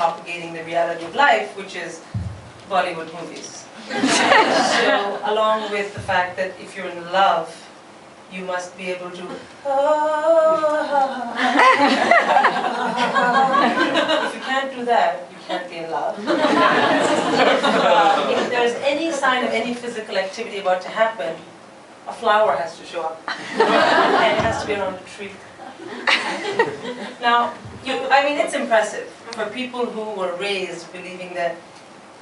propagating the reality of life, which is Bollywood movies. So, along with the fact that if you're in love, you must be able to. If you can't do that, you can't be in love. If there's any sign of any physical activity about to happen, a flower has to show up, and it has to be around a tree. Now, I mean, it's impressive for people who were raised believing that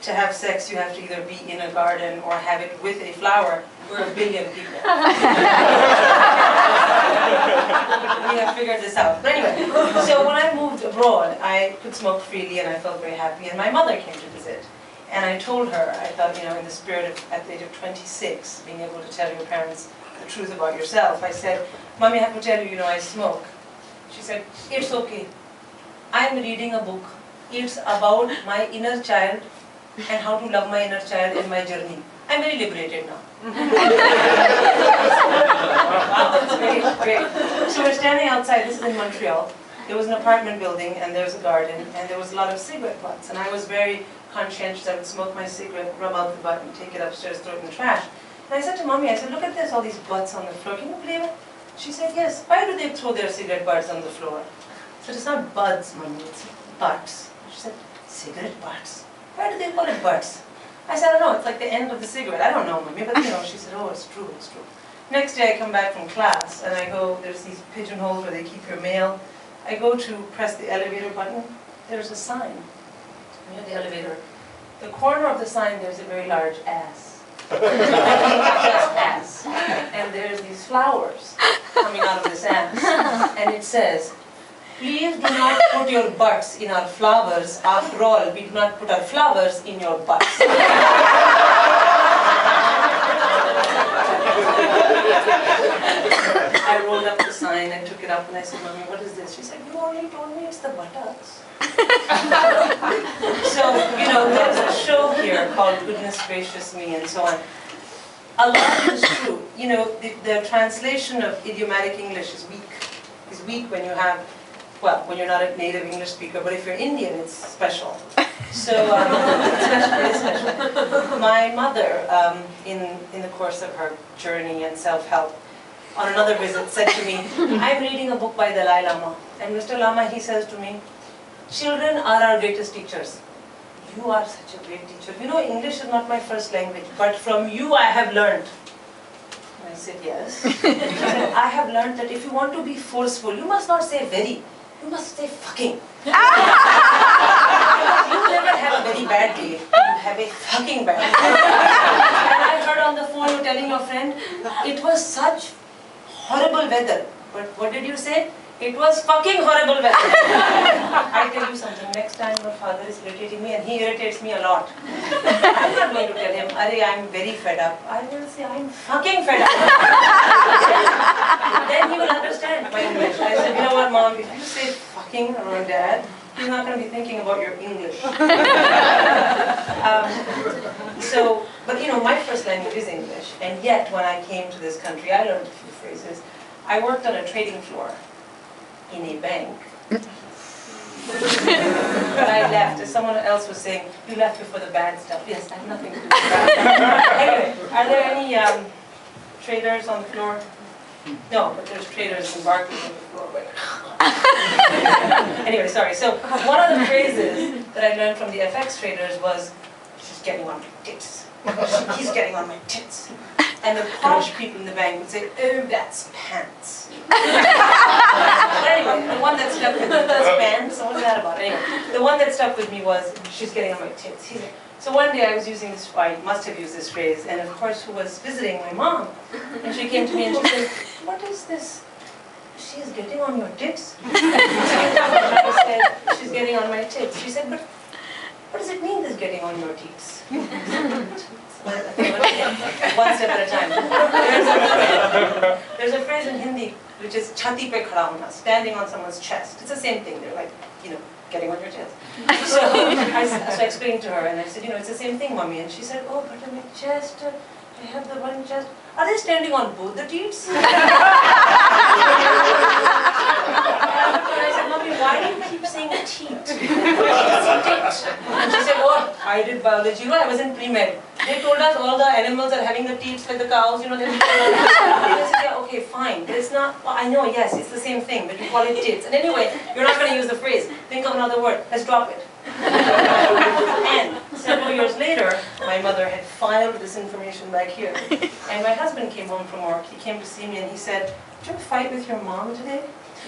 to have sex you have to either be in a garden or have it with a flower. We're a billion people. We have figured this out. But anyway, so when I moved abroad, I could smoke freely and I felt very happy. And my mother came to visit. And I told her, I thought, in the spirit of, at the age of 26, being able to tell your parents the truth about yourself, I said, Mommy, I have to tell you, I smoke. She said, it's okay. I'm reading a book. It's about my inner child and how to love my inner child in my journey. I'm very liberated now. Wow, that's great, great. So we're standing outside, this is in Montreal. There was an apartment building and there was a garden and there was a lot of cigarette butts. And I was very conscientious. I would smoke my cigarette, rub out the butt and take it upstairs, throw it in the trash. And I said to Mommy, I said, look at this, all these butts on the floor. Can you believe it? She said, yes. Why do they throw their cigarette butts on the floor? I said, it's not buds, Mommy, it's butts. She said, cigarette butts? Why do they call it butts? I said, I don't know, it's like the end of the cigarette. I don't know, Mommy, but she said, oh, it's true, it's true. Next day I come back from class and I go, there's these pigeonholes where they keep your mail. I go to press the elevator button. There's a sign near the elevator. The corner of the sign, there's a very large ass. Just ass. And there's these flowers coming out of this ass. And it says, please do not put your butts in our flowers. After all, we do not put our flowers in your butts. I rolled up the sign, I took it up and I said, Mommy, what is this? She said, you only told me it's the buttocks. So, there's a show here called Goodness Gracious Me and so on. A lot is true. The translation of idiomatic English is weak. It's weak when you have, when you're not a native English speaker, but if you're Indian, it's special. So, it's special. My mother, in the course of her journey and self-help, on another visit said to me, I'm reading a book by the Dalai Lama. And Mr. Lama, he says to me, children are our greatest teachers. You are such a great teacher. English is not my first language, but from you I have learned. And I said, yes. She said, I have learned that if you want to be forceful, you must not say very, you must say fucking. You never have a very bad day, you have a fucking bad day. And I heard on the phone you telling your friend, it was such horrible weather. But what did you say? It was fucking horrible weather. I tell you something, next time your father is irritating me, and he irritates me a lot, I'm not going to tell him, Arey, I'm very fed up. I will say, I'm fucking fed up. Then he will understand my English. I said, you know what, Mom, if you say fucking around Dad, he's not going to be thinking about your English. But my first language is English, and yet when I came to this country, I learned a few phrases. I worked on a trading floor in a bank. But I left, as someone else was saying, you left before the bad stuff. Yes, I have nothing to do with that. Anyway, are there any traders on the floor? No, but there's traders and barkers on the floor. Anyway, sorry. So one of the phrases that I learned from the FX traders was, she's getting on my tits. He's getting on my tits. And the posh people in the bank would say, oh, that's pants. But anyway, the one that stuck with me, that's pants, so what's that about? Anyway, the one that stuck with me was, she's getting on my tits. So one day I was using this, I must have used this phrase, and of course who was visiting my mom. And she came to me and she said, what is this? She's getting on your tits? I said, she's getting on my tits. She said, but what does it mean, this getting on your tits? One step at a time. There's a phrase in Hindi which is chhati pe khada hona, standing on someone's chest. It's the same thing. They're like, getting on your chest. So I explained to her and I said, it's the same thing, Mommy. And she said, oh, but on my chest, I have the one chest. Are they standing on both the teats? And I said, Mommy, why do you keep saying teat? Sitting question. And she said, oh, I did biology. You know, I was in pre-med. They told us all the animals are having the teats like the cows, you know, they're I said, yeah, okay, fine. But it's not, well, I know, yes, it's the same thing, but you call it tits. And anyway, you're not going to use the phrase. Think of another word. Let's drop it. And several years later, my mother had filed this information back here. And my husband came home from work. He came to see me and he said, did you fight with your mom today?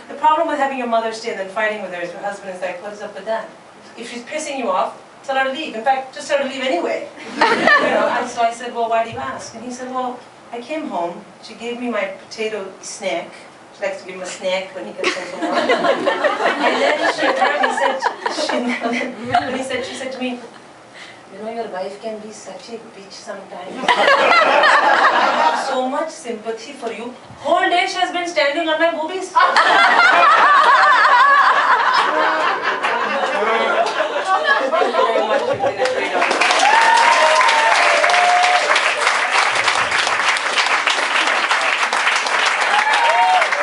The problem with having your mother stay and then fighting with her is your husband is like, what is up with that? If she's pissing you off, tell her to leave. In fact, just tell her to leave anyway. And so I said, well, why do you ask? And he said, well, I came home. She gave me my potato snack. She likes to give him a snack when he gets home from work. And then she apparently said, she said to me, you know, your wife can be such a bitch sometimes. I have so much sympathy for you. Whole day she has been standing on my boobies.